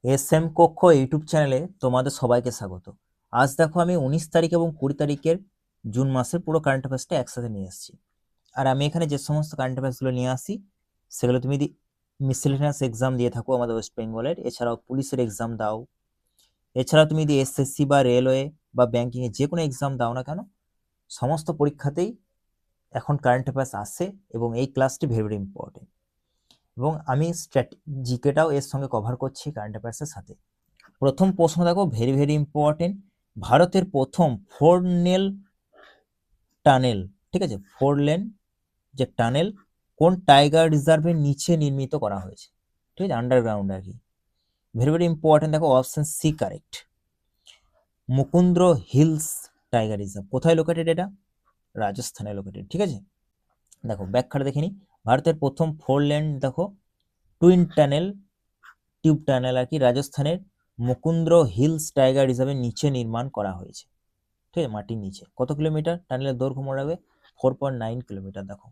SM কক্ষ YouTube চ্যানেলে তোমাদের সবাইকে স্বাগত। আজ দেখো আমি 19 তারিখ এবং 20 তারিখের জুন মাসের পুরো কারেন্ট অ্যাফেয়ার্সটা একসাথে নিয়ে এসেছি। আর আমি এখানে যে সমস্ত কারেন্ট অ্যাফেয়ার্সগুলো নিয়ে আসি সেগুলো তুমি মিসেলেনিয়াস এক্সাম দিয়ে থাকো আমাদের ওয়েস্ট বেঙ্গলের, এছাড়াও পুলিশের এক্সাম দাও, এছাড়াও তুমি যদি এসএসসি বা রেলওয়ে বা ব্যাংকিংয়ে যে কোনো এক্সাম দাও না কেন, সমস্ত পরীক্ষাতেই এখন কারেন্ট অ্যাফেয়ার্স আসে এবং এই ক্লাসটি ভেরি ভেরি ইম্পর্টেন্ট। এবং আমি জিকেটাও এর সঙ্গে কভার করছি কারেন্ট অ্যাফেয়ার্সের সাথে। প্রথম প্রশ্ন দেখো, ভেরি ভেরি ইম্পর্টেন্ট। ভারতের প্রথম 4 লেন টানেল, ঠিক আছে, 4 লেন যে টানেল কোন টাইগার রিজার্ভের নিচে নির্মিত করা হয়েছে, ঠিক আছে, আন্ডারগ্রাউন্ড আর কি। ভেরি ভেরি ইম্পর্টেন্ট, দেখো option C correct. Mukundra hills tiger reserve কোথায় লোকেটেড? এটা রাজস্থানে লোকেটেড, ঠিক আছে। দেখো ব্যাখ্যাটা দেখে নি। ভারতের প্রথম 4 লেন দেখো টুইন টানেল, টিউব টানেল আর কি, রাজস্থানের মুকুন্দ্র হিলস টাইগার রিজার্ভের নিচে নির্মাণ করা হয়েছে, ঠিক আছে, মাটির নিচে। কত কিলোমিটার টানেলের দৈর্ঘ্য মনে রাখবে? 4.9 কিলোমিটার। দেখো,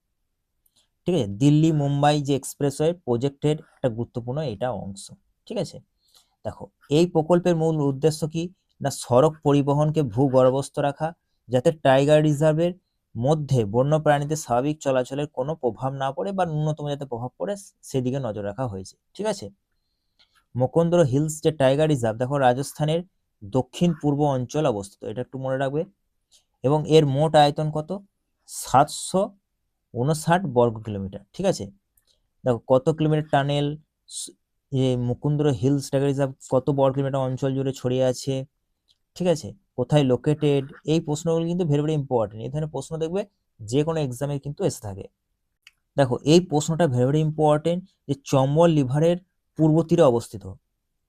ঠিক আছে, দিল্লি মুম্বাই যে এক্সপ্রেসওয়ে প্রজেক্টের একটা গুরুত্বপূর্ণ এটা অংশ, ঠিক আছে। দেখো এই প্রকল্পের মূল উদ্দেশ্য কি না, সড়ক পরিবহনকে ভূগর্ভস্থ রাখা, যাতে টাইগার রিজার্ভের মধ্যে বন্য প্রাণীদের স্বাভাবিক চলাচলের কোনো প্রভাব না পড়ে বা ন্যূনতম যাতে প্রভাব পড়ে সেদিকে নজর রাখা হয়েছে, ঠিক আছে। মুকুন্দ্র হিলস যে টাইগার রিজার্ভ দেখো রাজস্থানের দক্ষিণ পূর্ব অঞ্চল অবস্থিত, এটা একটু মনে রাখবে। এবং এর মোট আয়তন কত? 759 বর্গ কিলোমিটার, ঠিক আছে। দেখো কত kilometre tunnel, Mukundra hills tiger reserve কত বর্গ কিলোমিটার অঞ্চল জুড়ে ছড়িয়ে আছে, ঠিক আছে, কোথায় লোকেটেড, এই প্রশ্নগুলো কিন্তু ভেরি ভেরি ইম্পর্টেন্ট। এই ধরনের প্রশ্ন দেখবে যে কোনো এক্সামে কিন্তু এসে থাকে। দেখো এই প্রশ্নটা ভেরি ভেরি ইম্পর্টেন্ট, যে চম্বল লিভারের পূর্ব তীরে অবস্থিত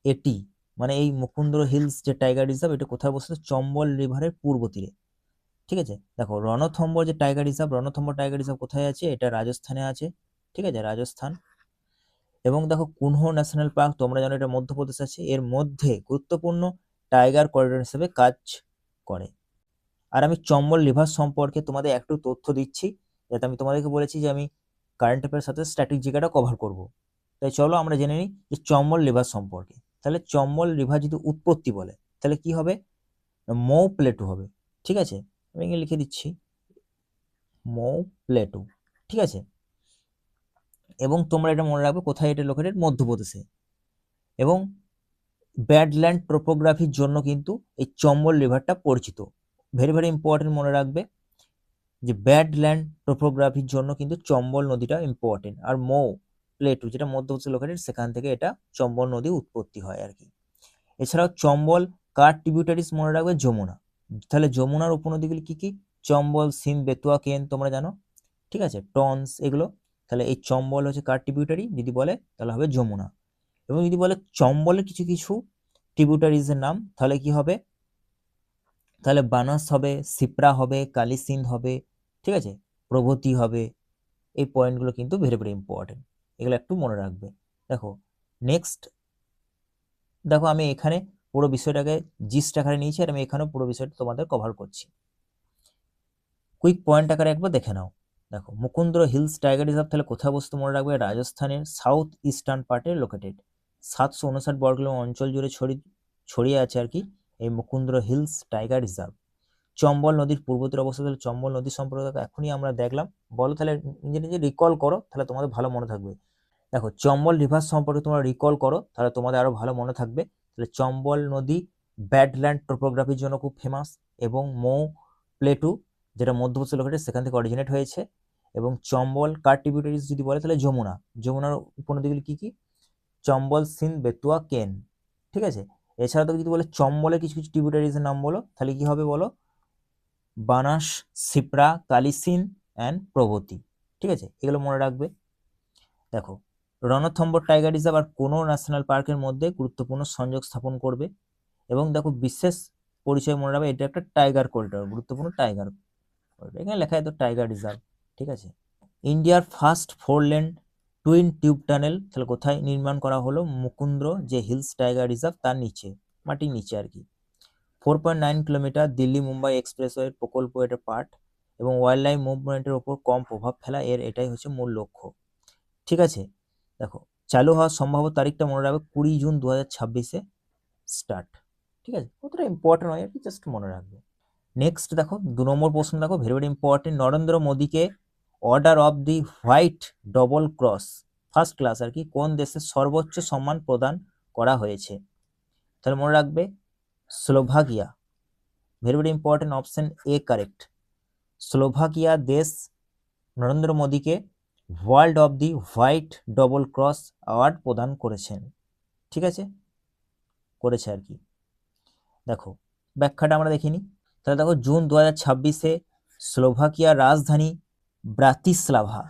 এটি, মানে এই মুকুন্দ্র হিলস যে টাইগার রিজার্ভ এটা কোথায় অবস্থিত? চম্বল রিভারের পূর্ব তীরে, ঠিক আছে। দেখো রণথম্বর যে tiger reserve, Ranthambore tiger reserve কোথায় আছে? এটা রাজস্থানে আছে, ঠিক আছে, রাজস্থান। এবং দেখো কুনহো ন্যাশনাল পার্ক, তোমরা জানো এটা মধ্যপ্রদেশ আছে, এর মধ্যে গুরুত্বপূর্ণ টাইগার করিডোর হিসেবে কাজ করে। আর আমি চম্বল রিভার সম্পর্কে তোমাদের একটু তথ্য দিচ্ছি, যাতে আমি তোমাদেরকে বলেছি যে আমি কারেন্ট অ্যাফেয়ার্স সাথে স্ট্যাটিক জিকেটা কভার করব। তাই চলো আমরা জেনে নিই যে চম্বল রিভার সম্পর্কে। তাহলে চম্বল রিভার যদি উৎপত্তি বলে তাহলে কি হবে? মৌ প্লেটু হবে, ঠিক আছে। আমি লিখে দিচ্ছি মৌ প্লেটু, ঠিক আছে। এবং তোমরা এটা মনে রাখবে কোথায় এটা লোকেটেড? মধ্যপ্রদেশে। এবং ব্যাডল্যান্ড টোপোগ্রাফির জন্য কিন্তু এই চম্বল রিভারটা পরিচিত। ভেরি ভেরি ইম্পর্টেন্ট, মনে রাখবে যে ব্যাডল্যান্ড টোপোগ্রাফির জন্য কিন্তু চম্বল নদীটা ইম্পর্টেন্ট। আর মৌ প্লেটু যেটা মধ্যপ্রদেশে লোকেটেড, সেখান থেকে এটা চম্বল নদী উৎপত্তি হয় আর কি। এছাড়াও চম্বল কার ট্রিবিউটারিজ মনে রাখবে? যমুনা। তাহলে যমুনার উপনদীগুলি কি কি? চম্বল, সিন, বেতুয়া, কেন, তোমরা জানো, ঠিক আছে, টন্স, এগুলো। তাহলে এই চম্বল হচ্ছে কার ট্রিবিউটারি যদি বলে তাহলে হবে যমুনা। এবং যদি বলে চম্বলের কিছু কিছু ট্রিবিউটারিজের নাম, তাহলে কি হবে? তাহলে বানাস হবে, সিপ্রা হবে, কালী সিন্ধ হবে, ঠিক আছে, প্রভৃতি হবে। এই পয়েন্টগুলো কিন্তু ভেরি ভেরি ইম্পর্টেন্ট, এগুলো একটু মনে রাখবে। দেখো নেক্সট, দেখো আমি এখানে পুরো বিষয়টাকে জিস্ট আকারে নিয়েছি, আর আমি এখানেও পুরো বিষয়টা তোমাদের কভার করছি। কুইক পয়েন্ট আকারে একবার দেখে নাও। দেখো মুকুন্দ্র হিলস টাইগার রিজার্ভ তাহলে কোথায় অবস্থিত মনে রাখবে? রাজস্থানের সাউথ ইস্টার্ন পার্টে লোকেটেড। 759 বর্গ কিলোমিটার অঞ্চল জুড়ে ছড়িয়ে আছে আর কি এই Mukundra hills tiger reserve. Chambal নদীর পূর্ব তীরে অবস্থিত। তাহলে চম্বল নদী সম্পর্কে এখনই আমরা দেখলাম, বলো তাহলে নিজে নিজে রিকল করো, তাহলে তোমাদের ভালো মনে থাকবে। দেখো চম্বল রিভার সম্পর্কে তোমরা রিকল করো, তাহলে তোমাদের আরো ভালো মনে থাকবে। তাহলে চম্বল নদী ব্যাডল্যান্ড টোপোগ্রাফির জন্য খুব ফেমাস, এবং মৌ প্লেটু যেটা মধ্যপ্রদেশ লোকেটেড সেখান থেকে অরিজিনেট হয়েছে। এবং চম্বল কার ট্রিবিউটারিজ যদি বলে তাহলে যমুনা। যমুনার উপনদীগুলি কি কি? চম্বল, সিন্ধ, বেতুয়া, কেন, ঠিক আছে। এছাড়া তো যদি বলে চম্বলের কিছু কিছু ট্রিবিউটারিজ এর নাম বলো, তাহলে কি হবে বলো? বানাস, সিপ্রা, কালিসিন অ্যান্ড প্রভৃতি, ঠিক আছে, এগুলো মনে রাখবে। দেখো রণথম্বর টাইগার রিজার্ভ আর কোনো ন্যাশনাল পার্কের মধ্যে গুরুত্বপূর্ণ সংযোগ স্থাপন করবে। এবং দেখো বিশেষ পরিচয় মনে রাখবে, এটা একটা টাইগার করিডোর, গুরুত্বপূর্ণ টাইগার করিডোর, এখানে লেখা আছে টাইগার রিজার্ভ, ঠিক আছে। ইন্ডিয়ার first 4 lane twin tube tunnel তাহলে কোথায় নির্মাণ করা হলো? মুকুন্দ্র যে হিলস টাইগার রিজার্ভ তার নিচে, মাটির নিচে আর কি। 4.9 কিলোমিটার, দিল্লি মুম্বাই এক্সপ্রেসওয়ে প্রকল্প এটা পার্ট। এবং ওয়াইল্ড লাইফ মুভমেন্টের ওপর কম প্রভাব ফেলা, এটাই হচ্ছে মূল লক্ষ্য, ঠিক আছে। দেখো চালু হওয়ার সম্ভাব্য তারিখটা মনে রাখবে 20 জুন 2026-এ স্টার্ট। ঠিক আছে, কতটা ইম্পর্টেন্ট হয় আর কি, জাস্ট মনে রাখবে। নেক্সট দেখো 2 নম্বর প্রশ্ন, দেখো ভেরি ভেরি ইম্পর্টেন্ট। নরেন্দ্র মোদীকে order of the white double cross first class আর কি কোন দেশের সর্বোচ্চ সম্মান প্রদান করা হয়েছে? তাহলে মনে রাখবে Slovakia. Very very important, option A correct. Slovakia দেশ নরেন্দ্র মোদীকে world of the white double cross award প্রদান করেছেন। ঠিক আছে, করেছে আর কি। দেখো ব্যাখ্যাটা আমরা দেখিনি। তাহলে দেখো জুন 2026-এ স্লোভাকিয়ার রাজধানী ব্রাতিস্লাভা,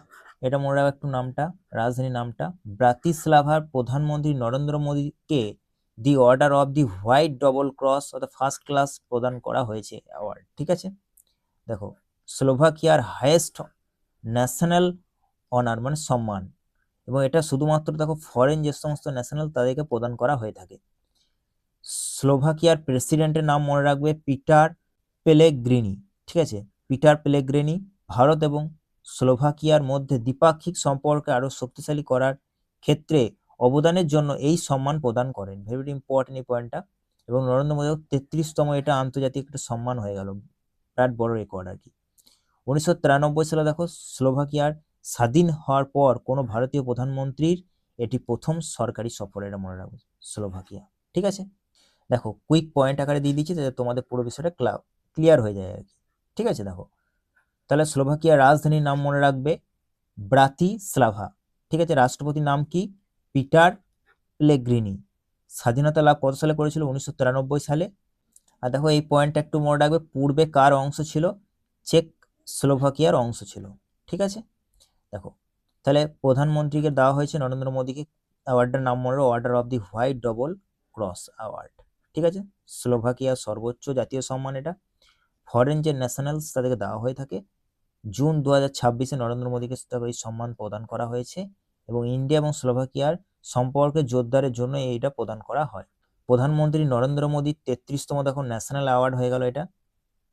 এটা মনে রাখবে একটু নামটা, রাজধানীর নামটা ব্রাতিস্লাভার প্রধানমন্ত্রী নরেন্দ্র মোদীকে the order of the white double cross of the first class প্রদান করা হয়েছে অ্যাওয়ার্ড। ঠিক আছে, দেখো স্লোভাকিয়ার হাইয়েস্ট ন্যাশনাল অনার মানে সম্মান, এবং এটা শুধুমাত্র দেখো ফরেন যে সমস্ত ন্যাশনাল তাদেরকে প্রদান করা হয়ে থাকে। স্লোভাকিয়ার প্রেসিডেন্টের নাম মনে রাখবে পিটার পেলেগ্রিনি। ঠিক আছে, পিটার পেলেগ্রিনি ভারত এবং স্লোভাকিয়ার মধ্যে দ্বিপাক্ষিক সম্পর্ক আরো শক্তিশালী করার ক্ষেত্রে অবদানের জন্য এই সম্মান প্রদান করেন। ভেরি ভেরি ইম্পর্টেন্ট এই পয়েন্টটা। এবং নরেন্দ্র মোদী 33তম এটা আন্তর্জাতিক একটা সম্মান হয়ে গেল, বিরাট বড় রেকর্ড আর কি। 1993 সালে দেখো স্লোভাকিয়ার স্বাধীন হওয়ার পর কোনো ভারতীয় প্রধানমন্ত্রীর এটি প্রথম সরকারি সফর, এটা মনে রাখবে স্লোভাকিয়া। ঠিক আছে, দেখো কুইক পয়েন্ট আকারে দিয়ে দিচ্ছি যাতে তোমাদের পুরো বিষয়টা ক্লিয়ার হয়ে যায় আর কি। ঠিক আছে, দেখো তাহলে স্লোভাকিয়ার রাজধানীর নাম মনে রাখবে ব্রাতিস্লাভা। ঠিক আছে, রাষ্ট্রপতির নাম কি? Peter Pellegrini. স্বাধীনতা লাভ কত সালে করেছিল? 1993 সালে। আর দেখো এই পয়েন্টটা একটু মনে রাখবে, পূর্বে কার অংশ ছিল? চেক স্লোভাকিয়ার অংশ ছিল। ঠিক আছে, দেখো তাহলে প্রধানমন্ত্রীকে দেওয়া হয়েছে নরেন্দ্র মোদীকে অ্যাওয়ার্ডের নাম মনে রাখো order of the white double cross award. ঠিক আছে, স্লোভাকিয়ার সর্বোচ্চ জাতীয় সম্মান এটা। ফরেন যে ন্যাশনালস তাদেরকে দেওয়া হয়ে থাকে। জুন 2026-এ নরেন্দ্র মোদীকে এই সম্মান প্রদান করা হয়েছে, এবং ইন্ডিয়া এবং স্লোভাকিয়ার সম্পর্কে জোরদারের জন্য এইটা প্রদান করা হয়। প্রধানমন্ত্রী নরেন্দ্র মোদীর 33তম দেখো ন্যাশনাল অ্যাওয়ার্ড হয়ে গেল এটা।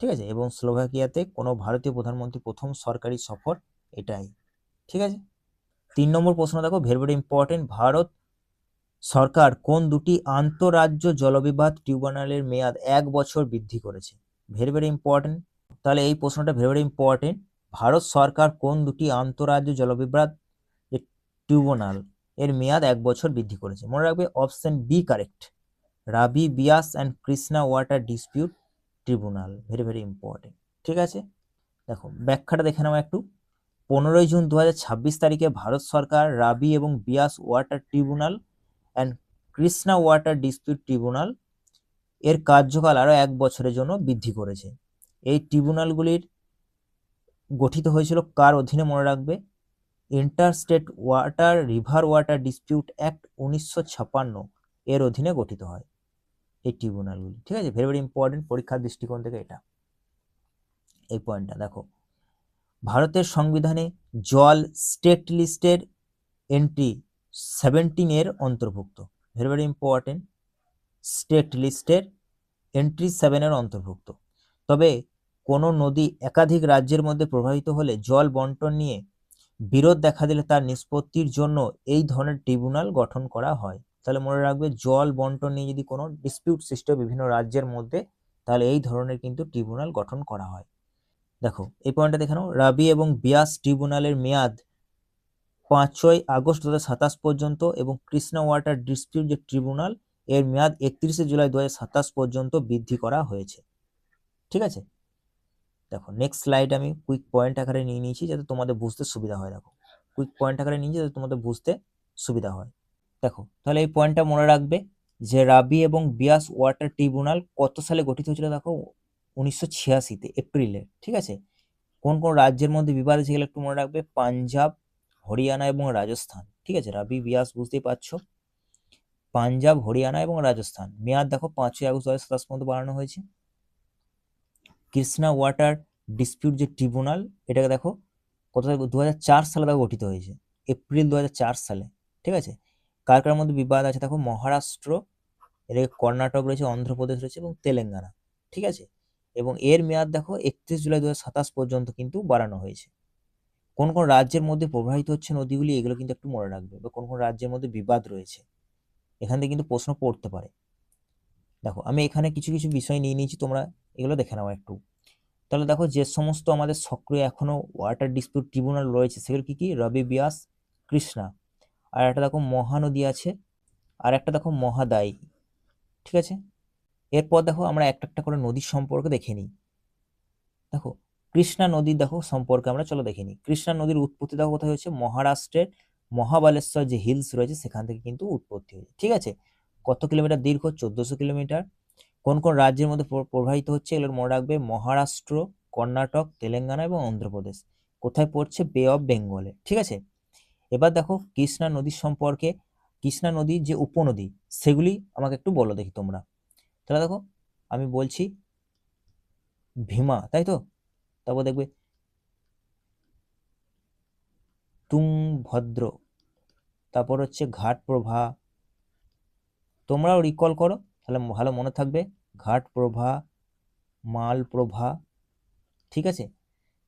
ঠিক আছে, এবং স্লোভাকিয়াতে কোনো ভারতীয় প্রধানমন্ত্রী প্রথম সরকারি সফর এটাই। ঠিক আছে, 3 নম্বর প্রশ্ন দেখো ভেরি ভেরি ইম্পর্টেন্ট। ভারত সরকার কোন দুটি আন্তঃরাজ্য জলবিবাদ ট্রিব্যুনালের মেয়াদ 1 বছর বৃদ্ধি করেছে? Very very important. তাহলে এই প্রশ্নটা ভেরি ভেরি ইম্পর্টেন্ট। ভারত সরকার কোন দুটি আন্তঃরাজ্য জলবিবাদ ট্রিব্যুনাল এর মেয়াদ 1 বছর বৃদ্ধি করেছে? মনে রাখবে option B correct, Ravi Beas and Krishna water dispute tribunal. Very very important. ঠিক আছে, দেখো ব্যাখ্যাটা দেখে নাও একটু। 15 জুন 2026 তারিখে ভারত সরকার রাবি এবং Beas water tribunal and Krishna water dispute tribunal এর কার্যকাল আরও 1 বছরের জন্য বৃদ্ধি করেছে। এই ট্রিব্যুনালগুলির গঠিত হয়েছিল কার অধীনে? মনে রাখবে interstate water river water dispute act 1956 এর অধীনে গঠিত হয় এই ট্রিব্যুনালগুলি। ঠিক আছে, ভেরি ভেরি ইম্পর্টেন্ট পরীক্ষার দৃষ্টিকোণ থেকে এটা। এই পয়েন্টটা দেখো, ভারতের সংবিধানে জল স্টেট লিস্টের এন্ট্রি 17 এর অন্তর্ভুক্ত। ভেরি ভেরি ইম্পর্টেন্ট, স্টেট লিস্টের এন্ট্রি 7 এর অন্তর্ভুক্ত। তবে কোনো নদী একাধিক রাজ্যের মধ্যে প্রবাহিত হলে জল বন্টন নিয়ে বিরোধ দেখা দিলে তার নিষ্পত্তির জন্য এই ধরনের ট্রিব্যুনাল গঠন করা হয়। তাহলে মনে রাখবে জল বন্টন নিয়ে যদি কোনো ডিসপিউট সৃষ্টি হয় বিভিন্ন রাজ্যের মধ্যে, তাহলে এই ধরনের কিন্তু ট্রিব্যুনাল গঠন করা হয়। দেখো এই পয়েন্টটা দেখে নাও, রাবি এবং বিয়াস ট্রিব্যুনালের মেয়াদ 5ই আগস্ট 2027 পর্যন্ত, এবং কৃষ্ণা ওয়াটার ডিসপিউট যে ট্রিব্যুনাল এর মেয়াদ 31শে জুলাই 2027 পর্যন্ত বৃদ্ধি করা হয়েছে। ঠিক আছে, দেখো নেক্সট স্লাইড আমি কুইক পয়েন্ট আকারে নিয়ে নিয়েছি যাতে তোমাদের বুঝতে সুবিধা হয়। দেখো কুইক পয়েন্ট আকারে নিয়েছি যাতে তোমাদের বুঝতে সুবিধা হয়। দেখো তাহলে এই পয়েন্টটা মনে রাখবে যে রাবি এবং বিয়াস ওয়াটার ট্রিব্যুনাল কত সালে গঠিত হয়েছিল? দেখো 1986-তে এপ্রিলে। ঠিক আছে, কোন কোন রাজ্যের মধ্যে বিবাদ আছে গেলে একটু মনে রাখবে, পাঞ্জাব, হরিয়ানা এবং রাজস্থান। ঠিক আছে, রাবি বিয়াস বুঝতেই পারছো, পাঞ্জাব, হরিয়ানা এবং রাজস্থান। মেয়াদ দেখো 5ই আগস্ট 2027 পর্যন্ত বাড়ানো হয়েছে। কৃষ্ণা ওয়াটার ডিসপিউট যে ট্রিব্যুনাল এটাকে দেখো কত 2004 সালে দেখো গঠিত হয়েছে, এপ্রিল 2004 সালে। ঠিক আছে, কার কার মধ্যে বিবাদ আছে? দেখো মহারাষ্ট্র, এদিকে কর্ণাটক রয়েছে, অন্ধ্রপ্রদেশ রয়েছে এবং তেলেঙ্গানা। ঠিক আছে, এবং এর মেয়াদ দেখো 31 জুলাই 2027 পর্যন্ত কিন্তু বাড়ানো হয়েছে। কোন কোন রাজ্যের মধ্যে প্রবাহিত হচ্ছে নদীগুলি, এগুলো কিন্তু একটু মনে রাখবে, বা কোন কোন রাজ্যের মধ্যে বিবাদ রয়েছে, এখান থেকে কিন্তু প্রশ্ন পড়তে পারে। দেখো আমি এখানে কিছু কিছু বিষয় নিয়ে নিয়েছি, তোমরা এগুলো দেখে নাও একটু। তাহলে দেখো যে সমস্ত আমাদের সক্রিয় এখনো ওয়াটার ডিসপিউট ট্রিব্যুনাল রয়েছে সেগুলো কি কি, রবি, বিয়াস, কৃষ্ণা, আর একটা দেখো মহানদী আছে, আর একটা দেখো মহাদায়ী। ঠিক আছে, এরপর দেখো আমরা একটা একটা করে নদীর সম্পর্কে দেখে নিই। দেখো কৃষ্ণা নদীর দেখো সম্পর্কে আমরা চলো দেখে নিই। কৃষ্ণা নদীর উৎপত্তি দেখো কোথায় হচ্ছে, মহারাষ্ট্রের মহাবালেশ্বর যে হিলস রয়েছে সেখান থেকে কিন্তু উৎপত্তি হয়েছে। ঠিক আছে, কত কিলোমিটার দীর্ঘ, 1400 কিলোমিটার। কোন কোন রাজ্যের মধ্যে প্রবাহিত হচ্ছে, এগুলোর মনে রাখবে, মহারাষ্ট্র, কর্ণাটক, তেলেঙ্গানা এবং অন্ধ্রপ্রদেশ। কোথায় পড়ছে, বে অফ বেঙ্গলে। ঠিক আছে, এবার দেখো কৃষ্ণা নদীর সম্পর্কে, কৃষ্ণা নদীর যে উপনদী সেগুলি আমাকে একটু বলো দেখি তোমরা। তাহলে দেখো আমি বলছি ভীমা, তাই তো, তারপর দেখবে তুঙ্গভদ্র, তারপর হচ্ছে ঘাটপ্রভা, তোমরাও রিকল করো তাহলে ভালো মনে থাকবে, ঘাটপ্রভা, মালপ্রভা। ঠিক আছে,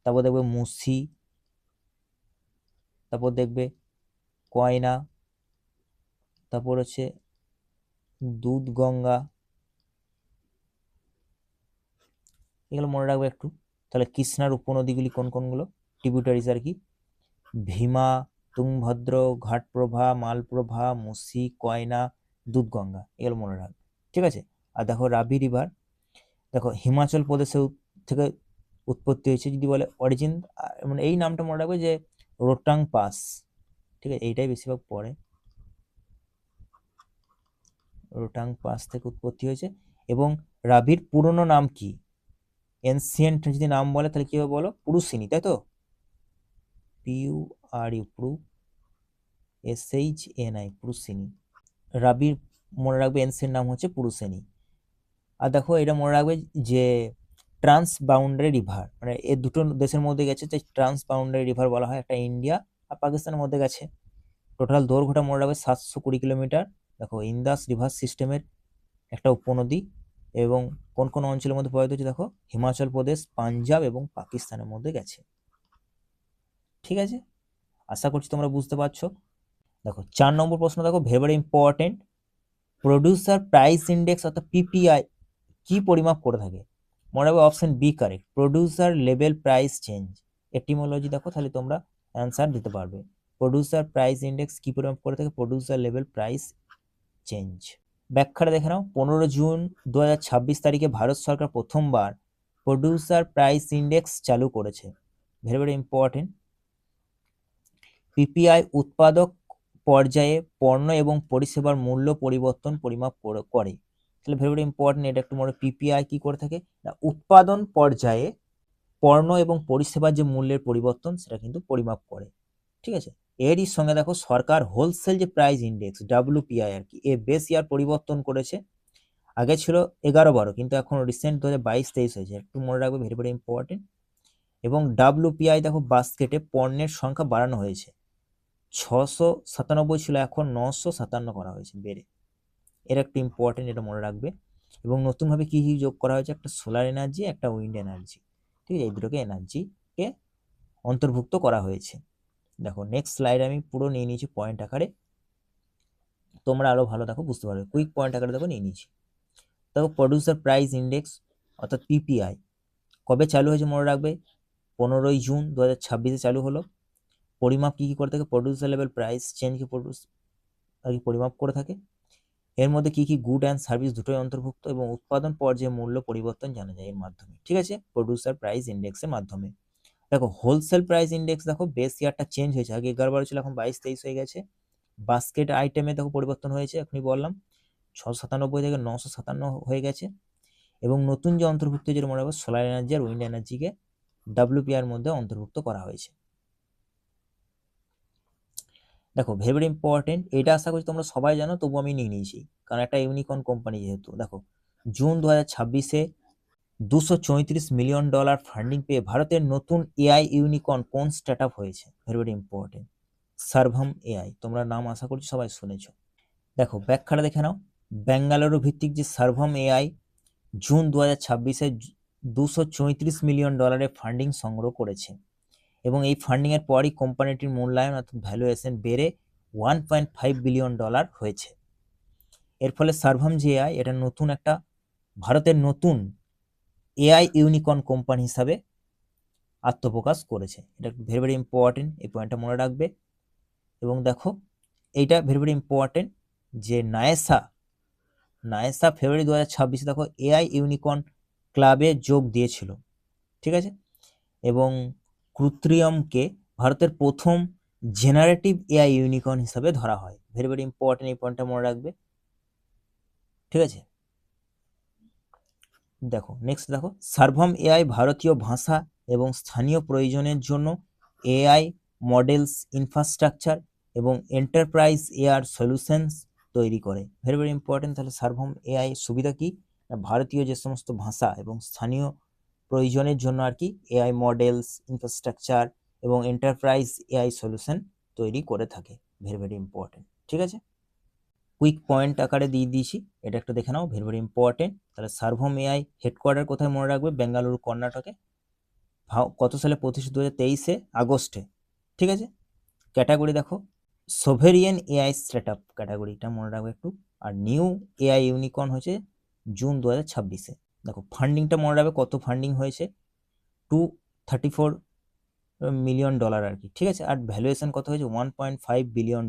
তারপর দেখবে মুসি, তারপর দেখবে কয়না, তারপর হচ্ছে দুধ গঙ্গা, এগুলো মনে রাখবে একটু। তাহলে কৃষ্ণার উপনদীগুলি কোন কোনগুলো, ট্রিবিউটারিজ আর কি, ভীমা, তুঙ্গভদ্র, ঘাটপ্রভা, মালপ্রভা, মুসি, কয়না, দুধগঙ্গা, এগুলো মনে রাখবে। ঠিক আছে, আর দেখো রাবি রিভার, দেখো হিমাচল প্রদেশে থেকে উৎপত্তি হয়েছে। যদি বলে অরিজিন, মানে এই নামটা মনে রাখবে যে রোটাং পাস। ঠিক আছে, এইটাই বেশিরভাগ পড়ে, রোটাং পাস থেকে উৎপত্তি হয়েছে। এবং রাবির পুরনো নাম কি, এনসিয়েন্ট যদি নাম বলে তাহলে কি হবে বলো, পুরুষিনী, তাই তো, পিউ আর ইউ, SHNI, পুরুষিনী। রাবির মনে রাখবে এনসিয়েন্ট নাম হচ্ছে পুরুষিনী। আর দেখো এটা মনে রাখবে যে ট্রান্স বাউন্ডারি রিভার, মানে এই দুটো দেশের মধ্যে গেছে, যে ট্রান্স বাউন্ডারি রিভার বলা হয়, একটা ইন্ডিয়া আর পাকিস্তানের মধ্যে গেছে। টোটাল দৈর্ঘ্যটা মনে রাখবে 720 কিলোমিটার। দেখো ইন্দাস রিভার সিস্টেমের একটা উপনদী, এবং কোন কোন অঞ্চলের মধ্যে প্রবাহিত হচ্ছে দেখো, হিমাচল প্রদেশ, পাঞ্জাব এবং পাকিস্তানের মধ্যে গেছে। ঠিক আছে, আশা করছি তোমরা বুঝতে পারছো। দেখো 4 নম্বর প্রশ্ন, দেখো very important, producer price index অর্থাৎ PPI কি পরিমাপ করে থাকে, মনে রাখবে option B correct, producer level price change. Etymology দেখো তাহলে তোমরা অ্যান্সার দিতে পারবে। প্রডিউসার প্রাইস ইন্ডেক্স কি পরিমাপ করে থাকে, প্রডিউসার লেভেল প্রাইস চেঞ্জ। ব্যাখ্যাটা দেখে নাও, 15 জুন 2026 তারিখে ভারত সরকার প্রথমবার প্রডিউসার প্রাইস ইন্ডেক্স চালু করেছে। ভেরি ইম্পর্টেন্ট, PPI উৎপাদক পর্যায়ে পণ্য এবং পরিষেবার মূল্য পরিবর্তন পরিমাপ করে। তাহলে ভেরি ইম্পর্টেন্ট, এটা একটু মনে, PPI কি করে থাকে না, উৎপাদন পর্যায়ে পণ্য এবং পরিষেবার যে মূল্যের পরিবর্তন সেটা কিন্তু পরিমাপ করে। ঠিক আছে, এরই সঙ্গে দেখো সরকার হোলসেল যে প্রাইস ইন্ডেক্স WPI আর কি, এর বেস ইয়ার পরিবর্তন করেছে। আগে ছিল 11-12, কিন্তু এখন রিসেন্ট 2022-23 হয়েছে, একটু মনে রাখবে, ভেরি ইম্পর্টেন্ট। এবং WPI দেখো বাস্কেটে পণ্যের সংখ্যা বাড়ানো হয়েছে, 697 ছিল, এখন 957 করা হয়েছে বেড়ে। এর একটা ইম্পর্টেন্ট, এটা মনে রাখবে। এবং নতুনভাবে কি কি যোগ করা হয়েছে, একটা সোলার এনার্জি, একটা উইন্ড এনার্জি। ঠিক আছে, এই দুটোকে এনার্জিকে অন্তর্ভুক্ত করা হয়েছে। দেখো নেক্সট স্লাইড আমি পুরো নিয়ে নিয়েছি পয়েন্ট আকারে, তোমরা আরো ভালো দেখো বুঝতে পারবে, কুইক পয়েন্ট আকারে দেখো নিয়ে নিয়েছি। দেখো প্রডিউসার প্রাইস ইন্ডেক্স অর্থাৎ PPI কবে চালু হয়েছে মনে রাখবে, 15 জুন 2026 চালু হলো। পরিমাপ কি কি করে থাকে, প্রডিউসার লেভেল প্রাইস চেঞ্জকে পরিমাপ করে থাকে। এর মধ্যে কি কি গুড অ্যান্ড সার্ভিস দুটোই অন্তর্ভুক্ত, এবং উৎপাদন পর্যায়ে মূল্য পরিবর্তন জানা যায় এর মাধ্যমে। ঠিক আছে, প্রডিউসার প্রাইস ইন্ডেক্সের মাধ্যমে। দেখো হোলসেল প্রাইস ইন্ডেক্স, দেখো বেস ইয়ারটা চেঞ্জ হয়েছে, আগে 11-12 ছিল, এখন 22-23 হয়ে গেছে। বাস্কেট আইটেমে দেখো পরিবর্তন হয়েছে, এখনই বললাম 697 থেকে 957 হয়ে গেছে। এবং নতুন যে অন্তর্ভুক্ত, যেটা মনে রাখবো, সোলার এনার্জি আর উইন্ড এনার্জিকে WPI এর মধ্যে অন্তর্ভুক্ত করা হয়েছে। দেখো ভেরি ইম্পর্টেন্ট, এটা আশা করছি তোমরা সবাই জানো, তবু আমি নিয়ে নিয়েছি কারণ একটা ইউনিকর্ন কোম্পানি যেহেতু। দেখো জুন 2026-এ $234 মিলিয়ন ফান্ডিং পেয়ে ভারতের নতুন AI ইউনিকর্ন কোন স্টার্টআপ হয়েছে, ভেরি ইম্পর্টেন্ট, সার্ভাম AI, তোমরা নাম আশা করছি সবাই শুনেছ। দেখো ব্যাখ্যাটা দেখে নাও, বেঙ্গালুরু ভিত্তিক যে সার্ভাম AI জুন 2026-এ $234 মিলিয়ন ফান্ডিং সংগ্রহ করেছে। এবং এই ফান্ডিং এর পরই কোম্পানিটির মূল্যায়ন অর্থাৎ ভ্যালুয়েশন বেড়ে $1.5 বিলিয়ন হয়েছে। এর ফলে সার্ভাম যে এআই, এটা নতুন একটা ভারতের নতুন এআই ইউনিকর্ন কোম্পানি হিসাবে আত্মপ্রকাশ করেছে। এটা ভেরি ভেরি ইম্পর্টেন্ট, এই পয়েন্টটা মনে রাখবে। এবং দেখো এইটা ভেরি ভেরি ইম্পর্টেন্ট যে নায়েসা ফেব্রুয়ারি 2026 দেখো এআই ইউনিকর্ন ক্লাবে যোগ দিয়েছিল, ঠিক আছে। এবং কৃত্রিমকে ভারতের প্রথম জেনারেটিভ এআই ইউনিকর্ন হিসাবে ধরা হয়। ভেরি ভেরি ইম্পর্টেন্ট, এই পয়েন্টটা মনে রাখবে, ঠিক আছে। দেখো নেক্সট দেখো সার্ভাম এআই ভারতীয় ভাষা এবং স্থানীয় প্রয়োজনের জন্য এআই মডেলস ইনফ্রাস্ট্রাকচার এবং এন্টারপ্রাইজ এআর সলিউশনস তৈরি করে। Very very important. তাহলে সার্ভাম এআই সুবিধা কি, ভারতীয় যে সমস্ত ভাষা এবং স্থানীয় প্রয়োজনের জন্য আর কি এআই মডেলস ইনফ্রাস্ট্রাকচার এবং এন্টারপ্রাইজ এআই সলিউশন তৈরি করে থাকে। ভেরি ভেরি ইম্পর্টেন্ট, ঠিক আছে। কুইক পয়েন্ট আকারে দিয়ে দিয়েছি, এটা একটু দেখে নাও, ভেরি ভেরি ইম্পর্টেন্ট। তাহলে সার্ভাম এআই হেডকোয়ার্টার কোথায় মনে রাখবে, বেঙ্গালুরু কর্ণাটকে। কত সালে প্রতিষ্ঠিত, 2023 আগস্টে, ঠিক আছে। ক্যাটাগরি দেখো সোভেরিয়ান এআই স্টার্টআপ ক্যাটাগরিটা মনে রাখবে একটু। আর নিউ এআই ইউনিকর্ন হয়েছে জুন 2026। দেখো ফান্ডিংটা মনে রাখবে, কত ফান্ডিং হয়েছে, $234 মিলিয়ন আর কি, ঠিক আছে। আর ভ্যালুয়েশন কত হয়েছে, $1.5 বিলিয়ন।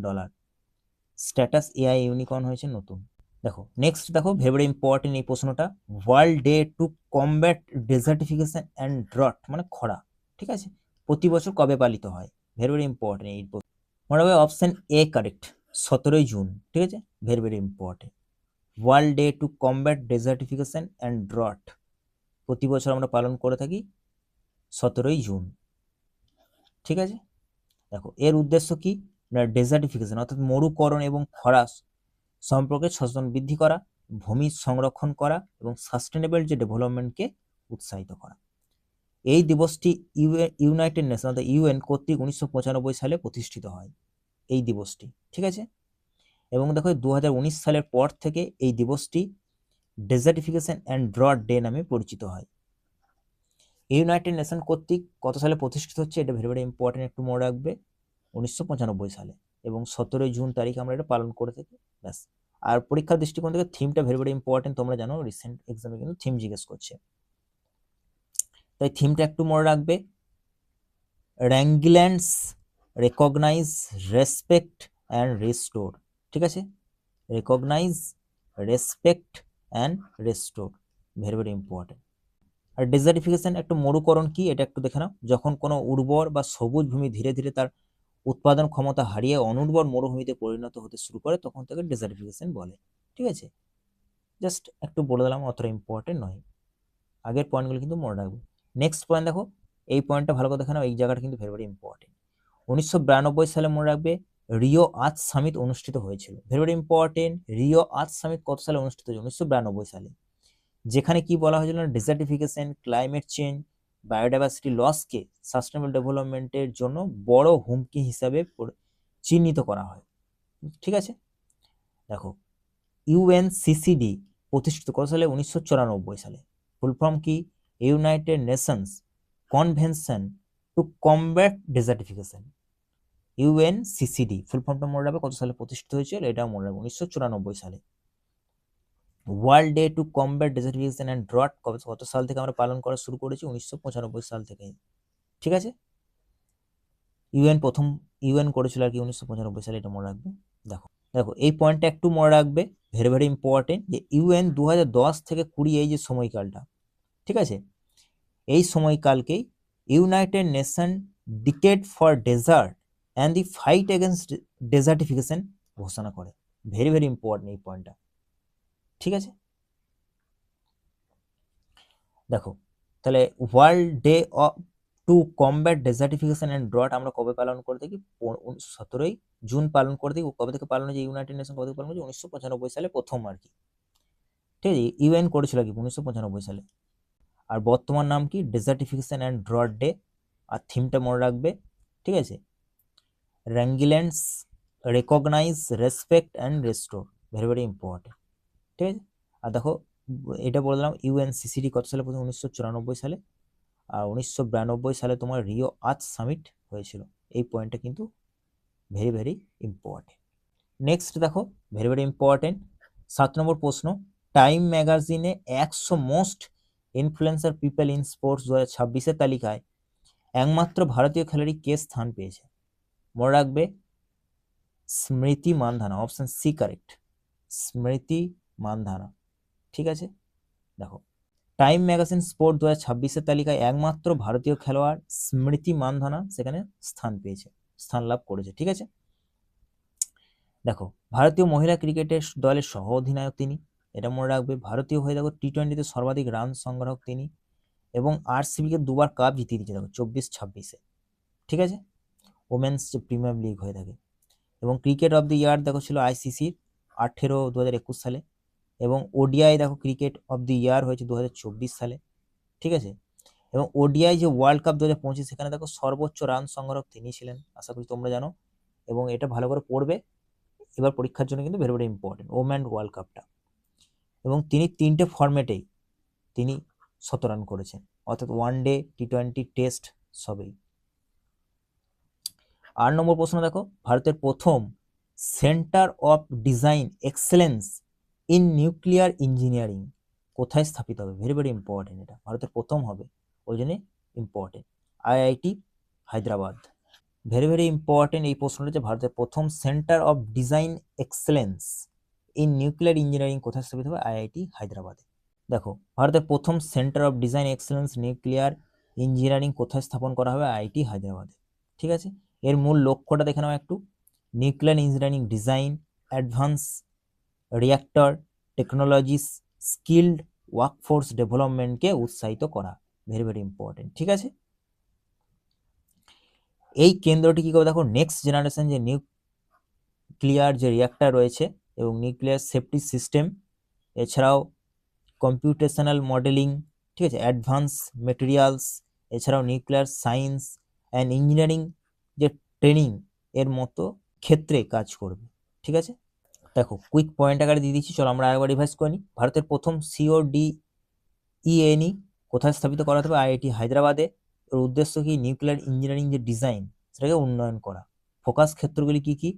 স্ট্যাটাস এআই ইউনিকর্ন হয়েছে নতুন। দেখো নেক্সট দেখো ভেরি ভেরি ইম্পর্টেন্ট এই প্রশ্নটা, world day to combat ডেজার্টিফিকেশন and drought মানে খরা, ঠিক আছে, প্রতি বছর কবে পালিত হয়। ভেরি ভেরি ইম্পর্টেন্ট এই মনে হবে অপশন এ কারেক্ট, 17 জুন, ঠিক আছে। Very very important. World day to combat ডেজার্টিফিকেশন and drought প্রতি বছর আমরা পালন করে থাকি 17 জুন, ঠিক আছে। দেখো এর উদ্দেশ্য কি, ডেজার্টিফিকেশন অর্থাৎ মরুকরণ এবং খরা সম্পর্কে সচেতন বৃদ্ধি করা, ভূমি সংরক্ষণ করা এবং সাস্টেনেবল যে ডেভেলপমেন্টকে উৎসাহিত করা। এই দিবসটি ইউনাইটেড নেশন অর্থাৎ ইউএন কর্তৃক 1995 সালে প্রতিষ্ঠিত হয় এই দিবসটি, ঠিক আছে। এবং দেখো 2019 সালের পর থেকে এই দিবসটি ডেজার্টিফিকেশন অ্যান্ড ড্রট ডে নামে পরিচিত হয়। ইউনাইটেড নেশন কর্তৃক কত সালে প্রতিষ্ঠিত হচ্ছে, এটা ভেরি ভেরি ইম্পর্টেন্ট, একটু মনে রাখবে, 1995 সালে। এবং 17 জুন তারিখে আমরা এটা পালন করে থাকি, ব্যাস। আর পরীক্ষার দৃষ্টিকোণ থেকে থিমটা ভেরি ভেরি ইম্পর্টেন্ট, তোমরা জানো রিসেন্ট এক্সামে কিন্তু থিম জিজ্ঞেস করছে, তাই থিমটা একটু মনে রাখবে, rangelands recognise respect and restore, ঠিক আছে। Recognise respect and restore, very very important. আর ডেজার্টিফিকেশন একটু মরুকরণ কি, এটা একটু দেখে নাও, যখন কোনো উর্বর বা সবুজ ভূমি ধীরে ধীরে তার উৎপাদন ক্ষমতা হারিয়ে অনুর্বর মরুভূমিতে পরিণত হতে শুরু করে, তখন তাকে ডেজার্টিফিকেশন বলে, ঠিক আছে। জাস্ট একটু বলে দিলাম, অতটা ইম্পর্টেন্ট নয়, আগের পয়েন্টগুলো কিন্তু মনে রাখবে। নেক্সট পয়েন্ট দেখো, এই পয়েন্টটা ভালো করে দেখে নাও, এই জায়গাটা কিন্তু ভেরি ভেরি ইম্পর্টেন্ট। 1992 সালে মনে রাখবে রিও আর্থ সামিট অনুষ্ঠিত হয়েছিল। ভেরি ভেরি ইম্পর্টেন্ট, রিও আর্থ সামিট কত সালে অনুষ্ঠিত হয়েছিল, 1992 সালে। যেখানে কি বলা হয়েছিল, ডেজার্টিফিকেশন, ক্লাইমেট চেঞ্জ, বায়োডাইভার্সিটি লসকে সাস্টেনেবল ডেভেলপমেন্টের জন্য বড় হুমকি হিসাবে চিহ্নিত করা হয়, ঠিক আছে। দেখো ইউএনসিসিডি প্রতিষ্ঠিত কত সালে, 1994 সালে। ফুল ফর্ম কি, United Nations convention to combat desertification. UNCCD full ফর্মটা মনে রাখবে, কত সালে প্রতিষ্ঠিত হয়েছিল, এটাও মনে রাখবে, 1994 সালে। World day to combat ডেজার্টিফিকেশন and drought কত সাল থেকে আমরা পালন করা শুরু করেছি, 1995 সাল থেকে, ঠিক আছে। ইউএন করেছিল আর কি 1995 সালে, এটা মনে রাখবে। দেখো দেখো এই পয়েন্টটা একটু মনে রাখবে, ভেরি ভেরি ইম্পর্টেন্ট, যে ইউএন 2010 থেকে 20 এই যে সময়কালটা, ঠিক আছে, এই সময়কালকেই United Nation decade for desert and the fight against desertification ঘোষণা করে। ভেরি ভেরি ইম্পর্টেন্ট এই পয়েন্টটা, ঠিক আছে। দেখো তাহলে world day to combat ডেজার্টিফিকেশন and drought আমরা কবে পালন করে থাকি, 17 জুন পালন করে থাকি। কবে থেকে পালন হয়েছে, ইউনাইটেড নেশন কবে থেকে পালন হয়েছে, 1995 সালে প্রথম আর কি, ঠিক আছে। ইউএন করেছিল কি 1995 সালে। আর বর্তমান নাম কি, ডেজার্টিফিকেশন অ্যান্ড ড্রট ডে। আর থিমটা মনে রাখবে, ঠিক আছে, rangelands recognise respect and restore, very very important, ঠিক আছে। আর দেখো এটা বলে দিলাম, ইউএনসিসিডি কত সালে প্রথম, 1994 সালে। আর 1992 সালে তোমার রিও আর্থ সামিট হয়েছিল। এই পয়েন্টটা কিন্তু ভেরি ভেরি ইম্পর্টেন্ট। নেক্সট দেখো, ভেরি ভেরি ইম্পর্টেন্ট 7 নম্বর প্রশ্ন, টাইম ম্যাগাজিনে 100 most influencer people in sports 2026-এর তালিকায় একমাত্র ভারতীয় খেলোয়াড়ই কে স্থান পেয়েছে? মনে রাখবে স্মৃতি মান্ধানা, অপশন সি কারেক্ট, স্মৃতি মান্ধানা। ঠিক আছে, দেখো টাইম ম্যাগাজিন স্পোর্ট 2026-এর তালিকায় একমাত্র ভারতীয় খেলোয়াড় স্মৃতি মান্ধানা সেখানে স্থান লাভ করেছে। ঠিক আছে, দেখো ভারতীয় মহিলা ক্রিকেটের দলের সহ অধিনায়ক তিনি, এটা মনে রাখবে। ভারতীয় হয়ে দেখো টি-20-তে সর্বাধিক রান সংগ্রাহক তিনি, এবং আরসিবিকে দুবার কাপ জিতিয়ে দিয়েছে দেখো 24-26-এ। ঠিক আছে, ওমেন্স যে প্রিমিয়ার লিগ হয়ে থাকে। এবং ক্রিকেট অফ দ্য ইয়ার দেখো ছিল আইসিসির 2021 সালে, এবং ওডিআই দেখো ক্রিকেট অফ দ্য ইয়ার হয়েছে 2024 সালে। ঠিক আছে, এবং ওডিআই যে ওয়ার্ল্ড কাপ 2025 সেখানে দেখো সর্বোচ্চ রান সংগ্রাহক তিনি ছিলেন, আশা করি তোমরা জানো, এবং এটা ভালো করে পড়বে, এবার পরীক্ষার জন্য কিন্তু very very important women world কাপটা। এবং তিনি 3টে ফরম্যাটেই তিনি 100 রান করেছেন, অর্থাৎ ওয়ানডে, টি-20, টেস্ট সবেই। 8 নম্বর প্রশ্ন দেখো, ভারতের প্রথম centre of design excellence in nuclear engineering কোথায় স্থাপিত হবে? ভেরি ভেরি ইম্পর্টেন্ট, এটা ভারতের প্রথম হবে, ওই জন্য important. IIT Hyderabad. Very very important এই প্রশ্নটা, যে ভারতের প্রথম centre of design excellence in nuclear engineering কোথায় স্থাপিত হবে? আইআইটি হায়দ্রাবাদে। দেখো ভারতের প্রথম centre of design excellence nuclear engineering কোথায় স্থাপন করা হবে? আইআইটি হায়দ্রাবাদে। ঠিক আছে, এর মূল লক্ষ্যটা দেখে নাও একটু, nuclear engineering design, advance reactor technologies, skilled workforce ডেভেলপমেন্টকে উৎসাহিত করা। Very very important. ঠিক আছে, এই কেন্দ্রটি কি করবে দেখো, নেক্সট জেনারেশন যে নিউক্লিয়ার যে রিঅ্যাক্টর রয়েছে এবং নিউক্লিয়ার সেফটি সিস্টেম, এছাড়াও কম্পিউটেশনাল মডেলিং, ঠিক আছে, অ্যাডভান্স মেটেরিয়ালস, এছাড়াও নিউক্লিয়ার সায়েন্স অ্যান্ড ইঞ্জিনিয়ারিং যে ট্রেনিং এর মতো ক্ষেত্রে কাজ করবে। ঠিক আছে, দেখো কুইক পয়েন্ট আকারে দিয়ে দিচ্ছি, চলো আমরা একবার রিভাইজ করে নিই। ভারতের প্রথম CODENE কোথায় স্থাপিত করা হবে? আইআইটি হায়দ্রাবাদে। এর উদ্দেশ্য কি? নিউক্লিয়ার ইঞ্জিনিয়ারিং যে ডিজাইন সেটাকে উন্নয়ন করা। ফোকাস ক্ষেত্রগুলি কি কি?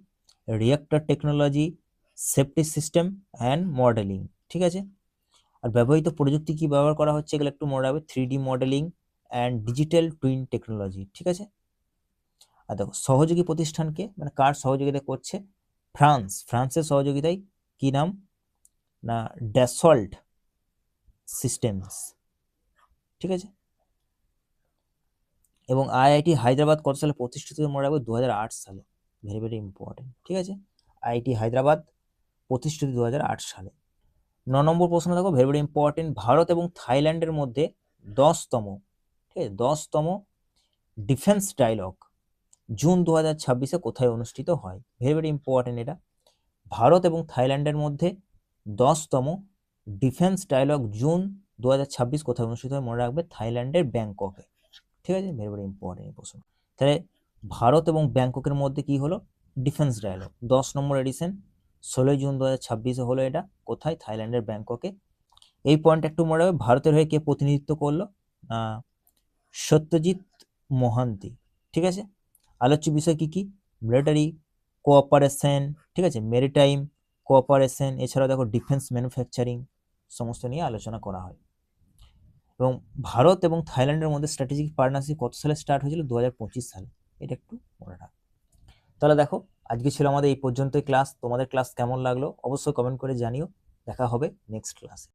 Reactor technology, safety system and modelling. ঠিক আছে, আর ব্যবহৃত প্রযুক্তি কি ব্যবহার করা হচ্ছে এগুলো একটু মনে রাখবে, 3D modelling and digital twin technology. ঠিক আছে, আর দেখো সহযোগী প্রতিষ্ঠানকে মানে কার সহযোগিতা করছে? ফ্রান্সের সহযোগিতায়, কি নাম না, ড্যাসল্ট সিস্টেমস। ঠিক আছে, এবং আইআইটি হায়দ্রাবাদ কত সালে প্রতিষ্ঠিত? মনে রাখবে 2008 সালে। Very very important. ঠিক আছে, আইআইটি হায়দ্রাবাদ প্রতিষ্ঠিত 2008 সালে। 9 নম্বর প্রশ্ন দেখো, ভেরি ভেরি ইম্পর্টেন্ট, ভারত এবং থাইল্যান্ডের মধ্যে 10তম, ঠিক আছে, 10তম ডিফেন্স ডায়লগ জুন 2026-এ কোথায় অনুষ্ঠিত হয়? ভেরি ভেরি ইম্পর্টেন্ট এটা, ভারত এবং থাইল্যান্ডের মধ্যে 10তম ডিফেন্স ডায়লগ জুন 2026 কোথায় অনুষ্ঠিত হয়? মনে রাখবে থাইল্যান্ডের ব্যাংককে। ঠিক আছে, ভেরি ভেরি ইম্পর্টেন্ট প্রশ্ন। তাহলে ভারত এবং ব্যাংককের মধ্যে কি হলো? ডিফেন্স ডায়লগ 10 নম্বর এডিশন 16 জুন 2026-এ হলো, এটা কোথায়? থাইল্যান্ডের ব্যাংককে। এই পয়েন্ট একটু মনে রাখবে, ভারতের হয়ে কে প্রতিনিধিত্ব করলো? সত্যজিৎ মোহান্তি। ঠিক আছে, আলোচ্য বিষয় কি কি? মিলিটারি কোঅপারেশন, ঠিক আছে, মেরিটাইম কোঅপারেশন, এছাড়াও দেখো ডিফেন্স ম্যানুফ্যাকচারিং সমস্ত নিয়ে আলোচনা করা হয়। এবং ভারত এবং থাইল্যান্ডের মধ্যে স্ট্র্যাটেজিক পার্টনারশিপ কত সালে স্টার্ট হয়েছিল? 2025 সালে। এটা একটু মনে রাখ। তাহলে দেখো আজকে ছিল আমাদের এই পর্যন্তই ক্লাস। তোমাদের ক্লাস কেমন লাগলো অবশ্যই কমেন্ট করে জানিও। দেখা হবে নেক্সট ক্লাসে।